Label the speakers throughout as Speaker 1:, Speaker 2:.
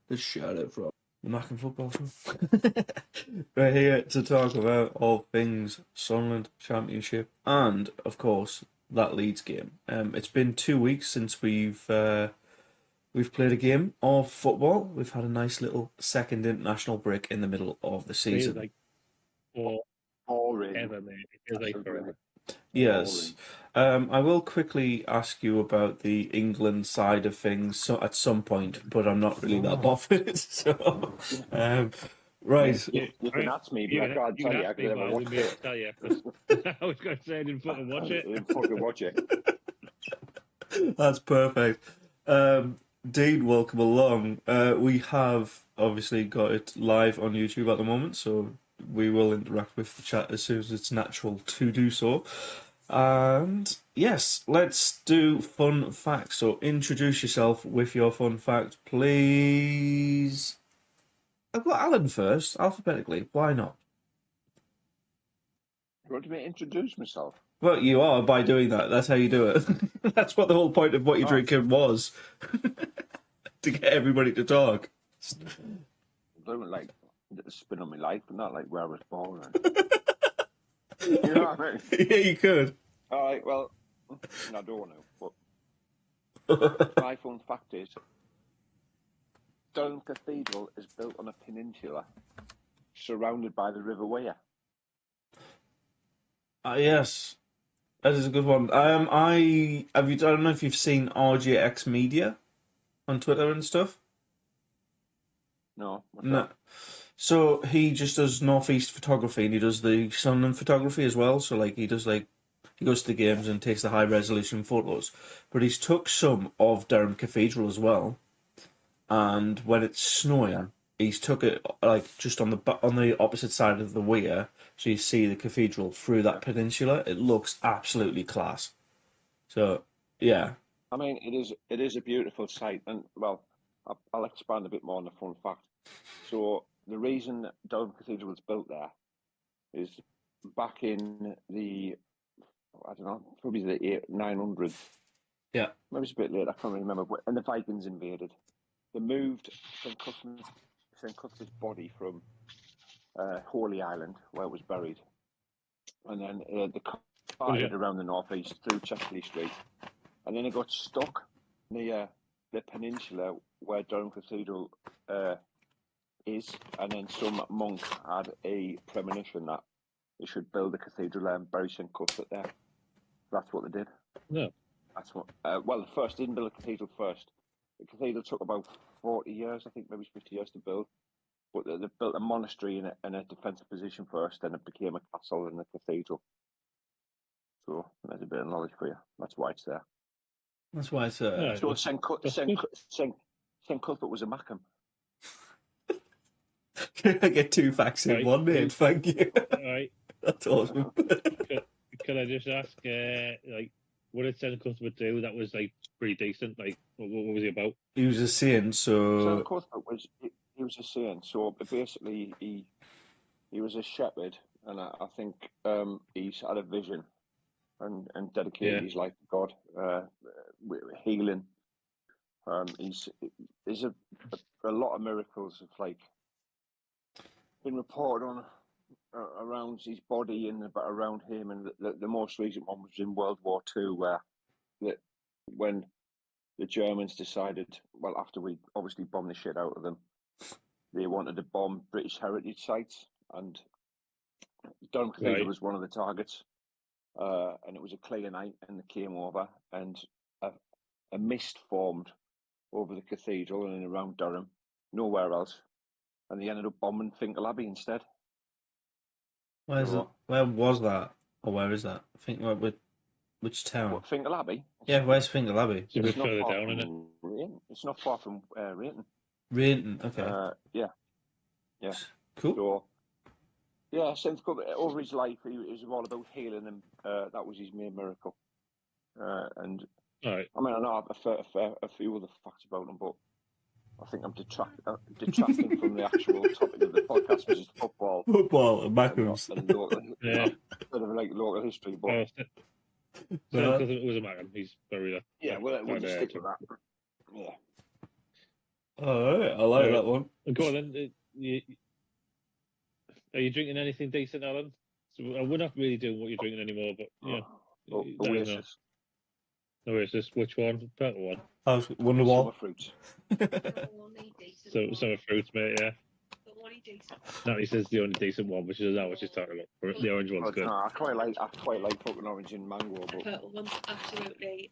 Speaker 1: the shout out from the Mackem football club. We're here to talk about all things Sunderland Championship and, of course, that Leeds game. It's been 2 weeks since we've played a game of football. We've had a nice little second international break in the middle of the
Speaker 2: Feels
Speaker 1: season.
Speaker 2: like forever,
Speaker 3: Boring.
Speaker 2: man. It feels like forever.
Speaker 1: Yes. I will quickly ask you about the England side of things at some point, but I'm not really that bothered. So, right.
Speaker 3: You can ask me, but I can't tell you
Speaker 2: ask
Speaker 3: because
Speaker 2: me,
Speaker 3: I
Speaker 2: but I
Speaker 3: never
Speaker 2: wouldn't
Speaker 3: watched
Speaker 2: be able
Speaker 3: it.
Speaker 2: to tell you because I was going to say I didn't fucking watch it.
Speaker 3: I didn't fucking watch it.
Speaker 1: That's perfect. Dean, welcome along. We have obviously got it live on YouTube at the moment, so we will interact with the chat as soon as it's natural to do so. And yes, let's do fun facts. So introduce yourself with your fun fact, please. I've got Alan first, alphabetically. Why not?
Speaker 3: You want me to introduce myself?
Speaker 1: Well, you are by doing that. That's how you do it. That's what the whole point of what you're drinking was. To get everybody to talk.
Speaker 3: I don't like spin on my life, but not like where I was born. You know what I mean?
Speaker 1: Yeah, you could.
Speaker 3: All right, well, I don't want to, but my fun fact is Durham Cathedral is built on a peninsula surrounded by the River Wear.
Speaker 1: Yes, that is a good one. I don't know if you've seen RJX Media on Twitter and stuff.
Speaker 3: No, what's
Speaker 1: No.
Speaker 3: that?
Speaker 1: So he just does northeast photography and he does the Sunderland photography as well. So he goes to the games and takes the high resolution photos. But he's took some of Durham Cathedral as well. And when it's snowing, he's took it just on the opposite side of the weir, so you see the cathedral through that peninsula. It looks absolutely class. So yeah.
Speaker 3: I mean, it is a beautiful sight, and well, I'll expand a bit more on the fun fact. So the reason that Durham Cathedral was built there is back in the, I don't know, probably the 900s.
Speaker 1: Yeah.
Speaker 3: Maybe it's a bit late. I can't remember. When the Vikings invaded, they moved St. Cuthbert's body from Holy Island, where it was buried, and then they carted it around the northeast through Chesley Street, and then it got stuck near the peninsula where Durham Cathedral is, and then some monk had a premonition that they should build a cathedral there and bury St. Cuthbert there. That's what they did.
Speaker 2: Yeah.
Speaker 3: That's what. Well, the first didn't build a cathedral first. The cathedral took about 40 years, I think, maybe 50 years to build. But they built a monastery in a defensive position first, then it became a castle and a cathedral. So there's a bit of knowledge for you. That's why it's there.
Speaker 1: That's why it's
Speaker 3: So St. Cuthbert was a Mackem.
Speaker 1: I get two facts in one, mate. Thank you.
Speaker 2: Right.
Speaker 1: That's awesome.
Speaker 2: Could I just ask, what did St. Cuthbert do that was pretty decent? What was he about?
Speaker 1: He was a saint, so
Speaker 3: St. Cuthbert was a saint. So basically, he was a shepherd, and I think he's had a vision and dedicated his life to God, healing. There's a lot of miracles have been reported on around his body and around him, and the most recent one was in World War II, where when the Germans decided, well, after we obviously bombed the shit out of them, they wanted to bomb British heritage sites, and Durham Cathedral was one of the targets. And it was a clear night, and they came over, and a mist formed over the cathedral and around Durham, nowhere else, and they ended up bombing Finkel Abbey instead.
Speaker 1: Where was that, or where is that? I think which town?
Speaker 3: What, Finkel Abbey?
Speaker 1: Yeah, where's Finkel Abbey?
Speaker 2: It's a bit further down, isn't it?
Speaker 3: Rainton. It's not far from Rainton.
Speaker 1: Rainton, okay.
Speaker 3: Yeah.
Speaker 1: Cool.
Speaker 3: So, yeah, since over his life, he was all about healing him. That was his main miracle. And
Speaker 2: right.
Speaker 3: I mean, I know I have a few other facts about him, but I think I'm detracting from the actual topic of the podcast, which is football.
Speaker 1: Football and Mackems.
Speaker 3: And local, sort of like local history, but
Speaker 2: Cuthbert was a Mackem. He's buried there.
Speaker 3: Yeah, we'll just stick with that. Yeah.
Speaker 1: All right, I like that one.
Speaker 2: Go on then. Are you drinking anything decent, Alan? So we're not really doing what you're drinking anymore, but yeah, let us know.
Speaker 3: Oasis.
Speaker 2: Oasis, which one? Purple one.
Speaker 1: Oh,
Speaker 3: Summer
Speaker 1: Wonderwall.
Speaker 3: fruits.
Speaker 2: Summer fruits, mate. Yeah. No, he says the only decent one, which is that what she's talking about. The orange one's good.
Speaker 3: No, I quite like fucking orange and mango, but
Speaker 4: Purple one's absolutely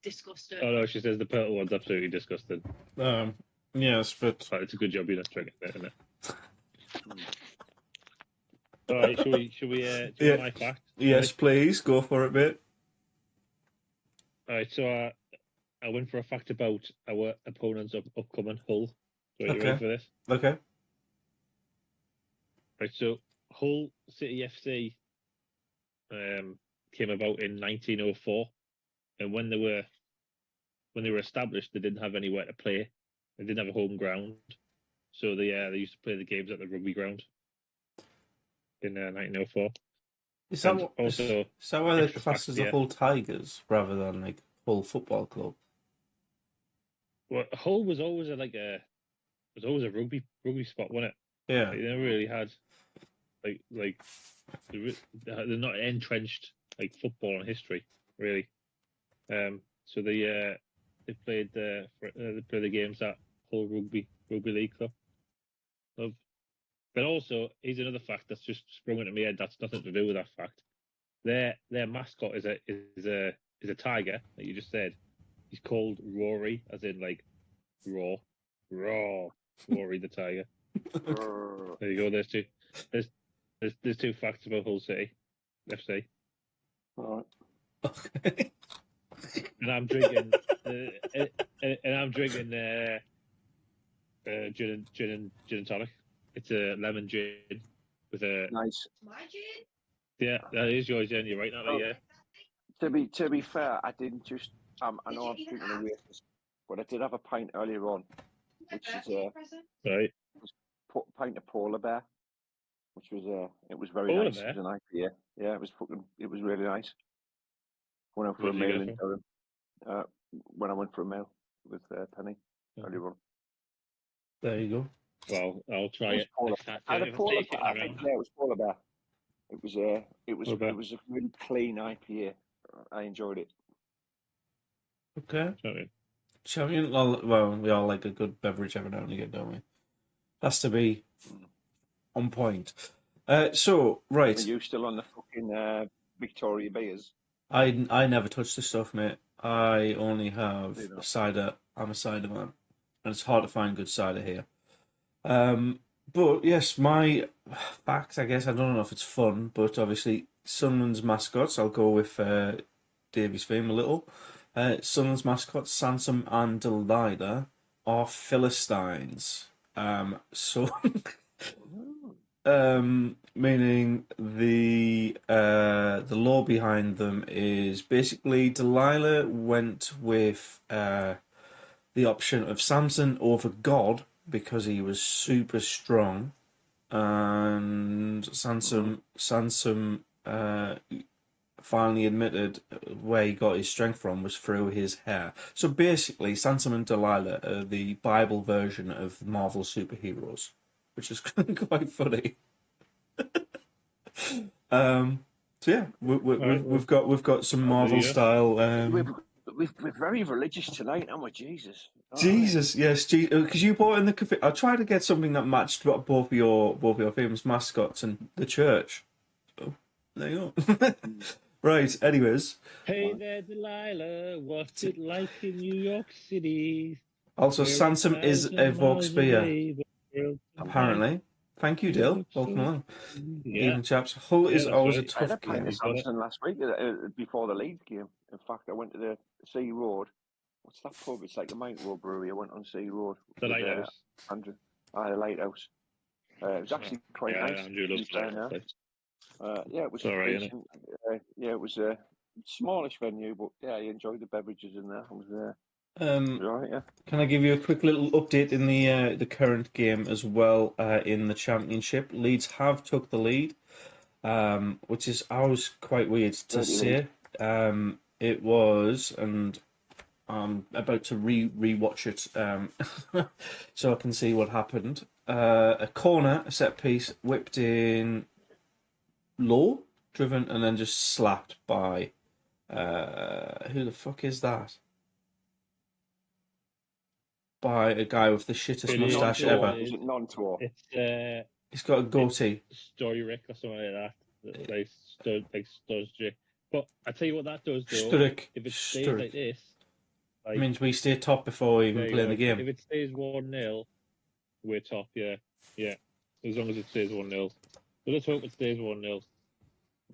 Speaker 4: disgusting.
Speaker 2: Oh no, she says the purple one's absolutely disgusting.
Speaker 1: Yes, but
Speaker 2: It's a good job you're not drinking it, isn't it? All right, should we do you want my fact?
Speaker 1: Yes, please go for it, mate.
Speaker 2: All right, so I went for a fact about our opponent's upcoming Hull. So are you ready for this?
Speaker 1: Okay.
Speaker 2: Right, so Hull City FC came about in 1904, and when they were established, they didn't have anywhere to play. They didn't have a home ground, so they used to play the games at the rugby ground in 1904.
Speaker 1: Is that why they're
Speaker 2: extra
Speaker 1: classed
Speaker 2: fact,
Speaker 1: as the Hull Tigers rather than like Hull Football Club?
Speaker 2: Well, Hull was always a rugby spot, wasn't it?
Speaker 1: Yeah.
Speaker 2: They never really had they're not entrenched like football in history, really. So they played the games at Hull Rugby League Club. But also, here's another fact that's just sprung into my head. That's nothing to do with that fact. Their mascot is a tiger, like you just said. He's called Rory, as in like raw, Rory the tiger. There you go. There's two. There's two facts about Hull City FC.
Speaker 3: all right.
Speaker 1: Okay.
Speaker 2: And I'm drinking. Gin and tonic. It's a lemon gin with a
Speaker 3: Nice.
Speaker 4: My gin?
Speaker 2: Yeah, that is yours, Jen. You're right, Natalie. Yeah.
Speaker 3: To be fair, I didn't just. I know I'm drinking a Oasis, but I did have a pint earlier on, which is
Speaker 2: Right.
Speaker 3: pint of polar bear, which was it was very
Speaker 2: Polar
Speaker 3: nice.
Speaker 2: bear?
Speaker 3: It was a nice beer. Yeah, it was really nice. Went out for
Speaker 2: Where
Speaker 3: a
Speaker 2: did you
Speaker 3: meal
Speaker 2: get
Speaker 3: in
Speaker 2: it
Speaker 3: Durham. When I went for a meal with Penny earlier on.
Speaker 1: There you go.
Speaker 2: Well, I'll try it. Next time.
Speaker 3: I had a polar bear. I
Speaker 2: Around.
Speaker 3: think it was polar bear. It was
Speaker 2: Polar bear.
Speaker 3: it was a really clean IPA. I enjoyed it.
Speaker 1: Okay.
Speaker 2: Sorry.
Speaker 1: Champion. Well, we all like a good beverage every now and again, don't we? Has to be on point. So right.
Speaker 3: Are you still on the fucking Victoria beers?
Speaker 1: I never touch the stuff, mate. I only have
Speaker 3: Do you not?
Speaker 1: cider. I'm a cider man, and it's hard to find good cider here. But yes, my fact, I guess, I don't know if it's fun, but obviously Sunderland's mascots, I'll go with Davy's theme a little. Sunderland's mascots, Sansom and Delilah, are Philistines. So meaning the law behind them is basically Delilah went with the option of Samson over God because he was super strong, and Sansom finally admitted where he got his strength from was through his hair. So basically, Sansom and Delilah are the Bible version of Marvel superheroes, which is quite funny. So yeah, we've got some Marvel style.
Speaker 3: We're very religious tonight, aren't we? Jesus.
Speaker 1: Jesus, yes, because you bought in the cafe. I tried to get something that matched both of your famous mascots and the church. So there you go. Right. Anyways.
Speaker 2: Hey there, Delilah. What's it like in New York City?
Speaker 1: Also, Sansom is a Vox beer. Apparently. Thank you, Dale. Welcome along.
Speaker 2: Yeah.
Speaker 1: Evening, chaps. Hull is always a tough
Speaker 3: I had a pint
Speaker 1: game.
Speaker 3: of Samson last week before the Leeds game. In fact, I went to the Sea Road. What's that pub? It's like the Mount Road Brewery. I went on Sea Road.
Speaker 2: The Lighthouse.
Speaker 3: Andrew. The Lighthouse. It was actually quite nice.
Speaker 2: Andrew loves the Lighthouse.
Speaker 3: Yeah, it was
Speaker 2: alright,
Speaker 3: decent. Yeah, it was a smallish venue, but yeah, I enjoyed the beverages in there. It was right, yeah.
Speaker 1: Can I give you a quick little update in the current game as well? In the Championship, Leeds have took the lead, which is always quite weird to say. It was, and I'm about to rewatch it so I can see what happened. A corner, a set piece, whipped in low, driven, and then just slapped by. Who the fuck is that? By a guy with the shittest
Speaker 2: It is,
Speaker 1: mustache
Speaker 3: Non-tour.
Speaker 1: ever.
Speaker 3: Is it non-tour?
Speaker 2: It's
Speaker 1: He's got a goatee.
Speaker 2: Story Rick or something like that. That, like studs you. But I tell you what that does though.
Speaker 1: Sturrock.
Speaker 2: If it stays
Speaker 1: Sturrock.
Speaker 2: like this, like
Speaker 1: Means we stay top before we
Speaker 2: there
Speaker 1: even
Speaker 2: you
Speaker 1: play
Speaker 2: go.
Speaker 1: the game.
Speaker 2: If it stays 1-0, we're top. Yeah. As long as it stays 1-0. So let's hope it stays 1-0.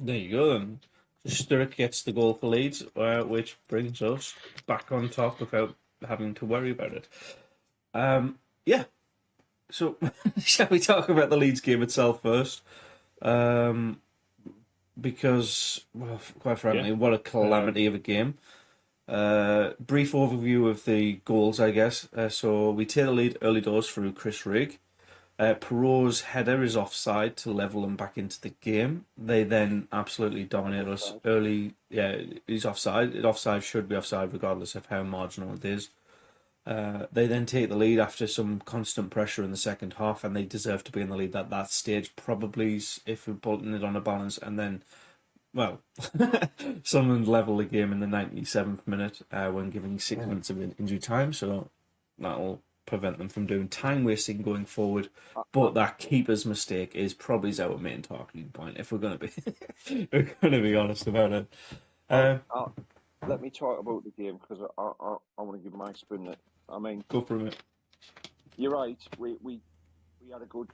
Speaker 1: There you go then. Sturrock gets the goal for Leeds, which brings us back on top without having to worry about it. Yeah. So, shall we talk about the Leeds game itself first? Because, well, quite frankly, what a calamity of a game. Brief overview of the goals, I guess. So we take the lead early doors through Chris Rigg. Perot's header is offside to level them back into the game. They then absolutely dominate us early. Yeah, he's offside. Offside should be offside regardless of how marginal it is. They then take the lead after some constant pressure in the second half, and they deserve to be in the lead at that stage, probably, if we're putting it on a balance. And then, well, Sunderland level the game in the 97th minute when giving 6 minutes of injury time, so that'll prevent them from doing time wasting going forward. But that keeper's mistake is probably our main talking point if we're going to be honest about it.
Speaker 3: Let me talk about the game because I want to give my spin. That I mean,
Speaker 1: Go for a minute.
Speaker 3: You're right. We had a good,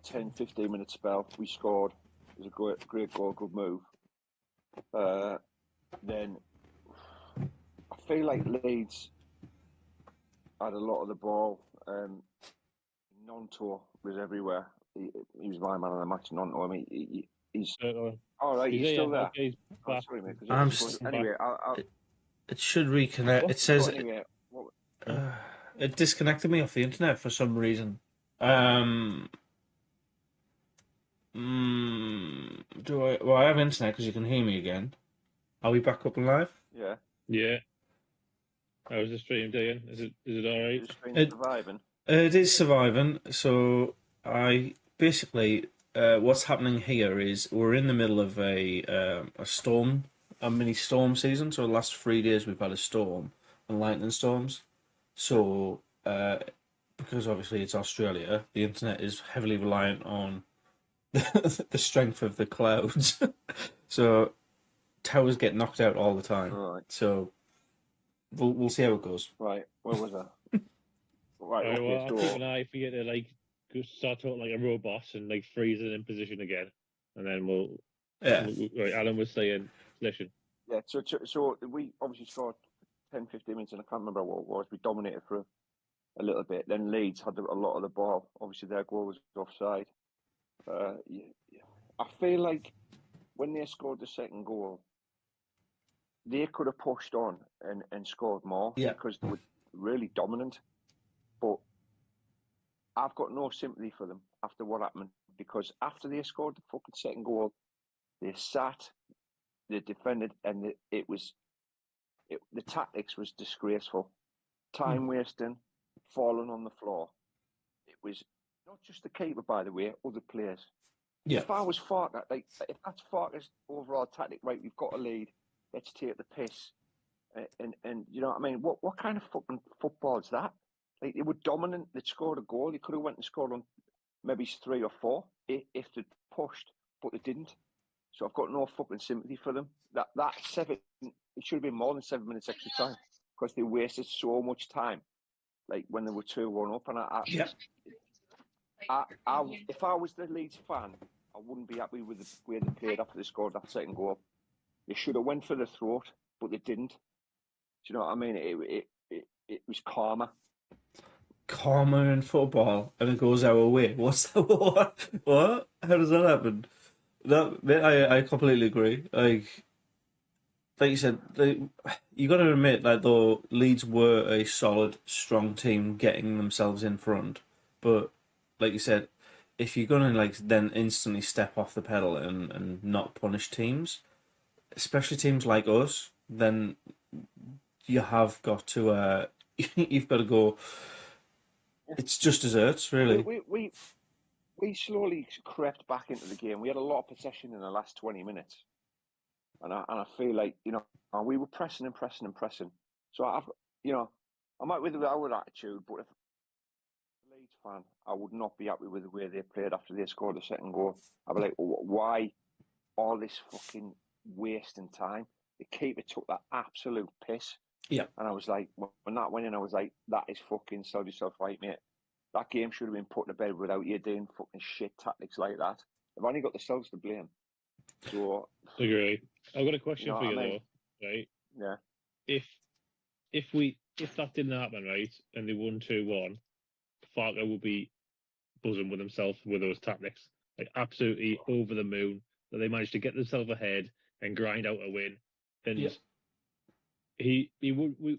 Speaker 3: 10, 15 minute spell. We scored. It was a great goal, good move. Then I feel like Leeds had a lot of the ball. Nonto was everywhere. He was my man of the match. Nonto. I mean, he's all right. He's still there.
Speaker 2: Okay,
Speaker 3: Oh, sorry, mate.
Speaker 1: Anyway,
Speaker 3: I'll
Speaker 1: it should reconnect. It says
Speaker 3: anyway.
Speaker 1: it disconnected me off the internet for some reason. Do I? Well, I have internet because you can hear me again. Are we back up and live?
Speaker 2: Yeah. How's the stream doing? Is it all right?
Speaker 3: Is the screen surviving?
Speaker 1: It is surviving. So I basically, what's happening here is we're in the middle of a storm, a mini storm season. So the last 3 days we've had a storm and lightning storms. So because obviously it's Australia, the internet is heavily reliant on the strength of the clouds. So towers get knocked out all the time.
Speaker 3: Right.
Speaker 1: So we'll see how it goes.
Speaker 3: Right. Where was I? Right.
Speaker 2: Alright,
Speaker 3: Okay.
Speaker 2: well, I'll keep an eye for you to like start talking like a robot and like freeze it in position again, and then we'll.
Speaker 1: Yeah.
Speaker 2: Right, Alan was saying position.
Speaker 3: Yeah. So we obviously scored 10, 15 minutes, and I can't remember what it was. We dominated for a little bit. Then Leeds had a lot of the ball. Obviously, their goal was offside. I feel like when they scored the second goal, they could have pushed on and scored more because they were really dominant. But I've got no sympathy for them after what happened because after they scored the fucking second goal, they sat, they defended, and the tactics was disgraceful. Time wasting, falling on the floor. It was not just the keeper, by the way, other players.
Speaker 1: Yeah.
Speaker 3: If I was Farker, if that's Farker's overall tactic, right, we've got a lead, let's take the piss. And you know what I mean? What kind of fucking football is that? Like, they were dominant, they'd scored a goal, they could have went and scored on maybe 3 or 4 if they'd pushed, but they didn't. So I've got no fucking sympathy for them. That 7, it should have been more than 7 minutes extra time because they wasted so much time, like when they were 2-1 up. And if I was the Leeds fan, I wouldn't be happy with the way they played after they scored that second goal. They should have went for the throat, but they didn't. Do you know what I mean? It was karma.
Speaker 1: Karma in football, and it goes our way. What's that? What? How does that happen? I completely agree. Like you said, you got to admit that though Leeds were a solid, strong team getting themselves in front, but like you said, if you're gonna like then instantly step off the pedal and not punish teams, especially teams like us, then you have got to you've got to go. It's just desserts,
Speaker 3: We,
Speaker 1: really.
Speaker 3: we, we, we slowly crept back into the game. We had a lot of possession in the last 20 minutes. And I feel like, we were pressing and pressing and pressing. So, I'm out with our attitude, but if I'm a Leeds fan, I would not be happy with the way they played after they scored the second goal. I'd be like, why all this fucking wasting time? The keeper took that absolute piss.
Speaker 1: Yeah.
Speaker 3: And I was like, when that went in, I was like, that is fucking sold yourself right, mate. That game should have been put to bed without you doing fucking shit tactics like that. They've only got themselves to blame. So,
Speaker 2: Agree. I've got a question for
Speaker 3: what
Speaker 2: you
Speaker 3: I mean?
Speaker 2: though, right?
Speaker 3: Yeah.
Speaker 2: If that didn't happen, right, and they won 2-1, Farker would be buzzing with himself with those tactics, like absolutely over the moon that they managed to get themselves ahead and grind out a win. And
Speaker 1: Yeah.
Speaker 2: he would.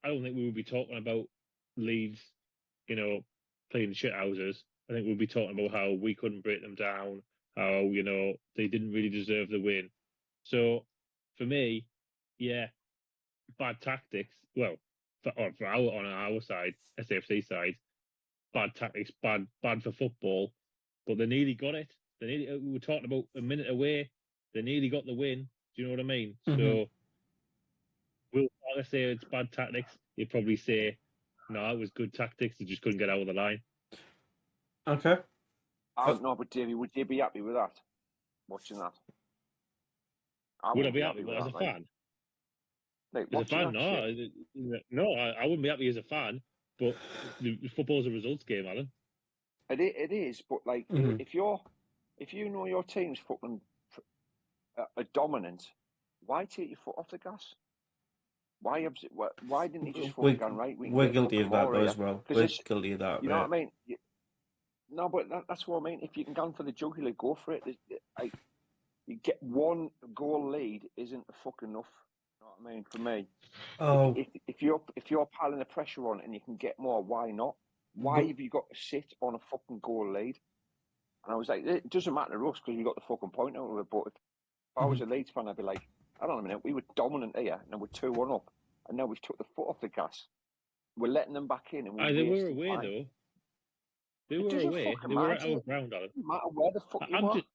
Speaker 2: I don't think we would be talking about Leeds, playing shit houses. I think we'd be talking about how we couldn't break them down, how they didn't really deserve the win. So for me, yeah, bad tactics. Well, on our side, SAFC side, bad tactics, bad for football. But they nearly got it. We were talking about a minute away. They nearly got the win. Do you know what I mean?
Speaker 1: Mm-hmm.
Speaker 2: So will Father say it's bad tactics? He'd probably say, no, it was good tactics. They just couldn't get out of the line.
Speaker 1: Okay.
Speaker 3: I don't know, but Davey, would you be happy with that? Watching that? I
Speaker 2: Would I
Speaker 3: wouldn't
Speaker 2: be happy?
Speaker 3: with
Speaker 2: As a
Speaker 3: that, mate.
Speaker 2: fan?
Speaker 3: Like,
Speaker 2: As a
Speaker 3: watching
Speaker 2: fan,
Speaker 3: that
Speaker 2: no.
Speaker 3: shit.
Speaker 2: No, I wouldn't be happy as a fan. But the football's a results game, Alan.
Speaker 3: It is, but like,
Speaker 1: Mm-hmm.
Speaker 3: if you know your team's fucking dominant, why take your foot off the gas? Why didn't he just fucking go right? We can
Speaker 1: We're
Speaker 3: get
Speaker 1: guilty
Speaker 3: fucking
Speaker 1: of that
Speaker 3: more
Speaker 1: though
Speaker 3: here.
Speaker 1: as well.
Speaker 3: Because
Speaker 1: We're
Speaker 3: it's,
Speaker 1: guilty of that,
Speaker 3: you know
Speaker 1: mate.
Speaker 3: what I mean? No, but that's what I mean. If you can go for the jugular, go for it. Like, you get one goal lead isn't fucking enough. You know what I mean? For me,
Speaker 1: Oh,
Speaker 3: if you're piling the pressure on and you can get more, why not? Why
Speaker 1: but
Speaker 3: have you got to sit on a fucking goal lead? And I was like, it doesn't matter to us because we got the fucking point out of it. But if I was a Leeds fan, I'd be like, hold on a minute, we were dominant here, and we're 2-1 up, and now we've took the foot off the gas. We're letting them back in, and we're
Speaker 2: They were
Speaker 3: wasting
Speaker 2: away
Speaker 3: time.
Speaker 2: though. They
Speaker 3: It
Speaker 2: were
Speaker 3: doesn't
Speaker 2: away.
Speaker 3: fucking
Speaker 2: They were
Speaker 3: matter.
Speaker 2: at our ground, Alan.
Speaker 3: It doesn't matter where the fuck you
Speaker 2: I'm
Speaker 3: are.
Speaker 2: just.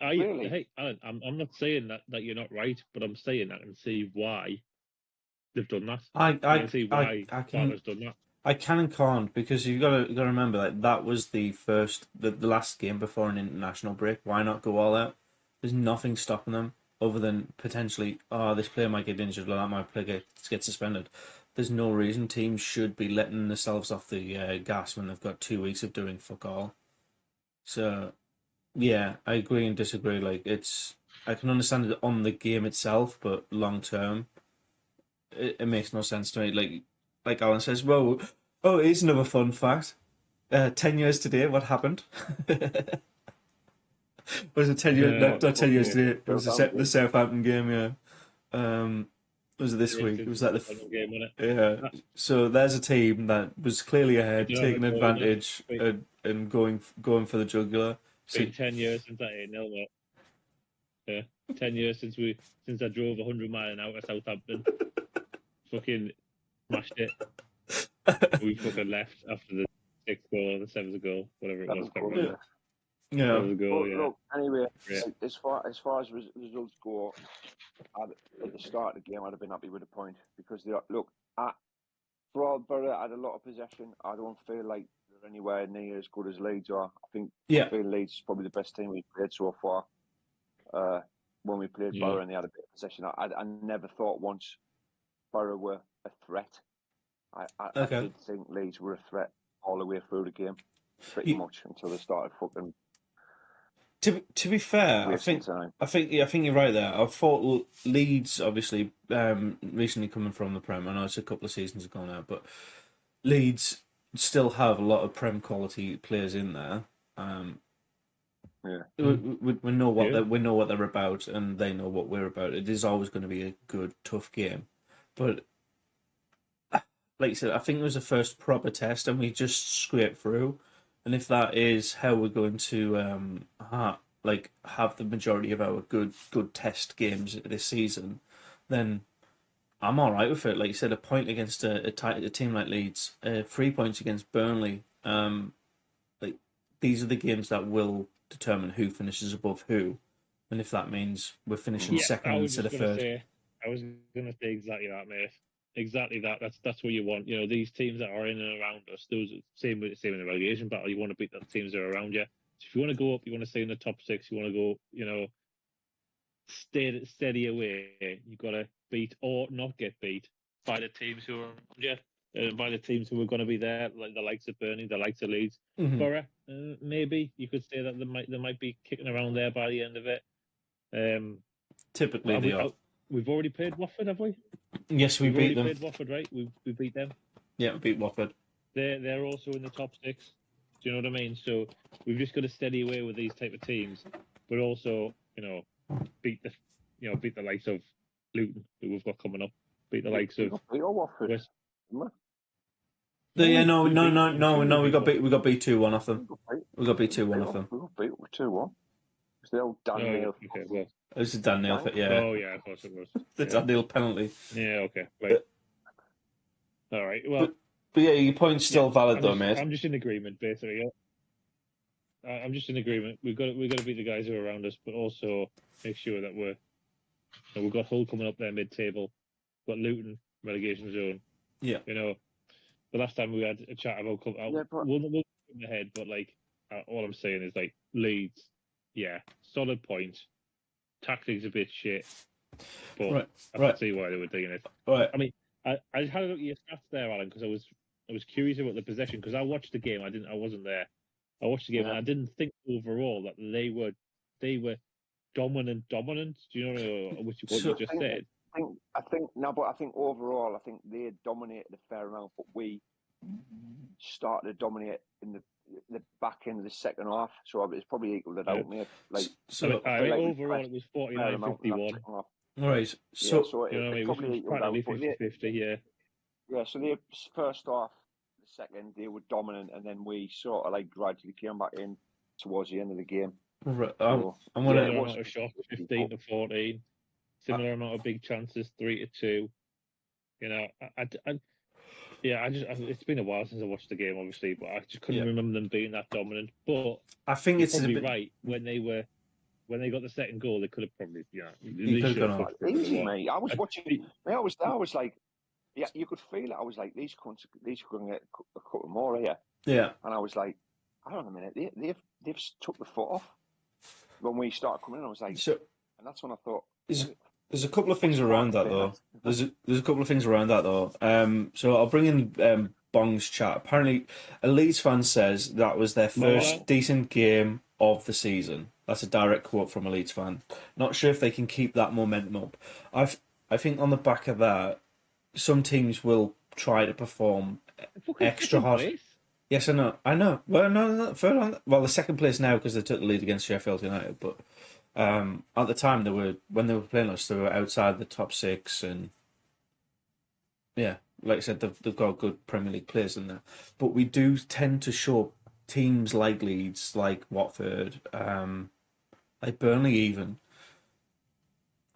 Speaker 3: Really?
Speaker 2: Hey, Alan, I'm not saying that you're not right, but I'm saying I can see why they've done that. I can see why Farker's done that.
Speaker 1: I can and can't because you've got to remember that was the last game before an international break. Why not go all out? There's nothing stopping them other than potentially, this player might get injured or that might play get suspended. There's no reason teams should be letting themselves off the gas when they've got 2 weeks of doing fuck all. So, yeah, I agree and disagree. Like I can understand it on the game itself, but long term, it makes no sense to me. Like Alan says, well, oh, here's another fun fact. 10 years today, what happened? Was it 10 years? No, not 10 years today. It was the Southampton game. Yeah. Was it this week? It was like
Speaker 2: game, wasn't it?
Speaker 1: yeah. So there's a team that was clearly ahead,
Speaker 2: You don't
Speaker 1: taking
Speaker 2: have a goal,
Speaker 1: advantage and going for the jugular.
Speaker 2: It's been 10 years since I ate nil, mate. Yeah, 10 years since I drove 100 miles an hour to Southampton. Fucking smashed it. We fucking left after the 6th goal or the 7th goal, whatever it was.
Speaker 1: Yeah.
Speaker 2: Goal,
Speaker 3: But,
Speaker 2: yeah.
Speaker 3: look, anyway,
Speaker 2: Yeah.
Speaker 3: as far as results go, at the start of the game, I'd have been happy with a point because for all Borough had a lot of possession. I don't feel like they're anywhere near as good as Leeds are. I feel Leeds is probably the best team we've played so far. When we played Borough and they had a bit of possession, I never thought once Borough were a threat. I did think Leeds were a threat all the way through the game, pretty much until they started fucking.
Speaker 1: To be fair, I think you're right there. I thought Leeds, obviously, recently coming from the Prem. I know it's a couple of seasons ago now, but Leeds still have a lot of Prem quality players in there. We know what they're about, and they know what we're about. It is always going to be a good, tough game, but like you said, I think it was the first proper test, and we just scraped through. And if that is how we're going to have the majority of our good test games this season, then I'm all right with it. Like you said, a point against a team like Leeds, 3 points against Burnley. Like these are the games that will determine who finishes above who, and if that means we're finishing
Speaker 2: Yeah,
Speaker 1: second
Speaker 2: I was
Speaker 1: instead
Speaker 2: just
Speaker 1: of
Speaker 2: gonna
Speaker 1: third.
Speaker 2: say, I was gonna say exactly that, mate. Exactly that. That's what you want. You know, these teams that are in and around us. Those same in the relegation battle. You want to beat the teams that are around you. So if you want to go up, you want to stay in the top six. You want to go, you know, stay steady away. You got to beat or not get beat by the teams who are around you. By the teams who are going to be there, like the likes of Burnley, the likes of Leeds, Borough. Maybe you could say that they might be kicking around there by the end of it.
Speaker 1: Typically, they are.
Speaker 2: We've already played Watford, have we?
Speaker 1: Yes, we
Speaker 2: We've
Speaker 1: beat
Speaker 2: already
Speaker 1: them.
Speaker 2: played Watford, right? We beat them.
Speaker 1: Yeah, we beat Watford.
Speaker 2: They're also in the top six. Do you know what I mean? So we've just got to steady away with these type of teams, but also, you know, beat the likes of Luton who we've got coming up. Beat the likes of
Speaker 3: Beat Watford.
Speaker 2: West.
Speaker 1: Yeah, no,
Speaker 2: we
Speaker 1: no,
Speaker 2: beat-
Speaker 1: no,
Speaker 2: I'm
Speaker 1: no,
Speaker 2: sure
Speaker 1: no.
Speaker 2: we
Speaker 1: We got beat 2-1 off them. We got beat 2-1 off them.
Speaker 3: We got beat 2-1. It's the old Dan Neil.
Speaker 2: Okay, well.
Speaker 1: It was a Dan Neil,
Speaker 3: Dank.
Speaker 1: yeah.
Speaker 2: Oh yeah, of course it was.
Speaker 1: The Dan Neil penalty.
Speaker 2: Yeah, okay, right. All right. Well,
Speaker 1: but yeah, your point's still valid though, mate.
Speaker 2: I'm just in agreement, basically. I'm just in agreement. We've got to beat the guys who are around us, but also make sure that we've got Hull coming up there mid-table. We've got Luton relegation zone.
Speaker 1: Yeah.
Speaker 2: You know, the last time we had a chat about we'll come ahead, but like all I'm saying is like Leeds, yeah, solid points. Tactics a bit shit, but I can see why they were doing it.
Speaker 1: Right.
Speaker 2: I mean, I had a look at your stats there, Alan, because I was curious about the possession because I watched the game. I wasn't there. I watched the game and I didn't think overall that they were dominant. Do you know what you just said?
Speaker 3: I think overall, I think they dominated a fair amount, but we started to dominate in the back end of the second half. So it's probably equal that out, mate. Like,
Speaker 2: overall, it was 49-51.
Speaker 1: All right.
Speaker 3: So
Speaker 2: you know what I mean?
Speaker 3: Probably
Speaker 2: Which was practically 50-50, yeah.
Speaker 3: Yeah, so the first half, the second, they were dominant, and then we sort of like gradually came back in towards the end of the game.
Speaker 1: Right.
Speaker 2: Similar amount of shots, 15-14. Similar amount of big chances, 3-2. You know, it's been a while since I watched the game, obviously, but I just couldn't remember them being that dominant. But
Speaker 1: I think it's
Speaker 2: probably right when they got the second goal, they could have probably,
Speaker 1: you could have gone
Speaker 3: on. Easy, mate. I was watching. I was like, yeah, you could feel it. I was like, these couldn't get a couple more here.
Speaker 1: Yeah.
Speaker 3: And I was like, hang on a minute, they've took the foot off when we started coming in. I was like, and that's when I thought.
Speaker 1: There's a couple of things around that though. There's a couple of things around that though. So I'll bring in Bong's chat. Apparently, a Leeds fan says that was their first decent game of the season. That's a direct quote from a Leeds fan. Not sure if they can keep that momentum up. I think on the back of that, some teams will try to perform extra hard. Yes, I know. Well, no, the second place now because they took the lead against Sheffield United, but. At the time, when they were playing us, they were outside the top six, and yeah, like I said, they've got good Premier League players in there. But we do tend to show teams like Leeds, like Watford, like Burnley, even.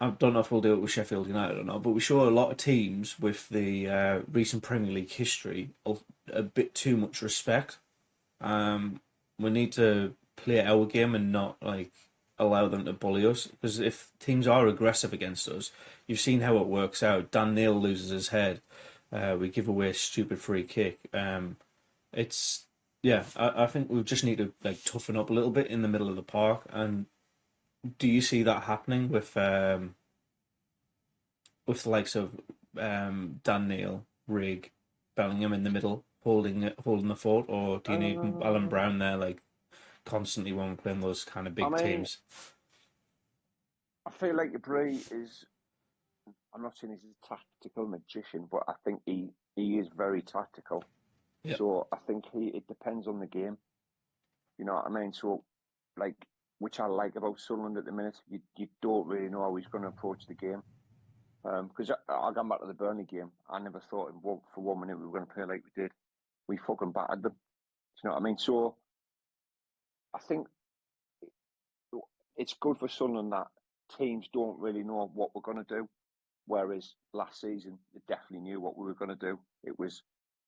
Speaker 1: I don't know if we'll do it with Sheffield United or not, but we show a lot of teams with the recent Premier League history a bit too much respect. We need to play our game and not like. Allow them to bully us, because if teams are aggressive against us, you've seen how it works out. Dan Neil loses his head. We give away a stupid free kick. I think we just need to like toughen up a little bit in the middle of the park. And do you see that happening with the likes of Dan Neil, Rigg, Bellingham in the middle, holding the fort, or do you need Alan Brown there like? Constantly when we're playing those kind of big teams.
Speaker 3: I feel like Bree is. I'm not saying he's a tactical magician, but I think he is very tactical. Yep. So I think it depends on the game. You know what I mean? So, like, which I like about Sunderland at the minute, you don't really know how he's going to approach the game. Because I got back to the Burnley game, I never thought for 1 minute we were going to play like we did. We fucking battered them. Do you know what I mean? So. I think it's good for Sunderland that teams don't really know what we're going to do. Whereas last season, they definitely knew what we were going to do. It was,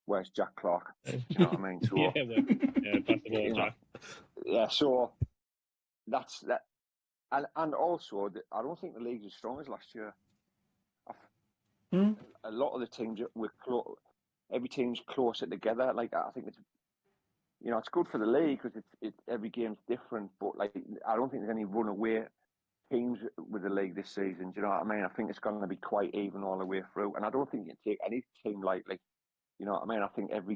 Speaker 3: where's Jack Clark? Do you know what I mean? So,
Speaker 2: yeah, well, pass the ball,
Speaker 3: you know,
Speaker 2: Jack.
Speaker 3: yeah. So that's that, and also I don't think the league's as strong as last year. A lot of the teams were every team's closer together. Like I think it's, you know, it's good for the league because every game's different. But like I don't think there's any runaway teams with the league this season. Do you know what I mean? I think it's going to be quite even all the way through, and I don't think you can take any team lightly. You know what I mean? I think every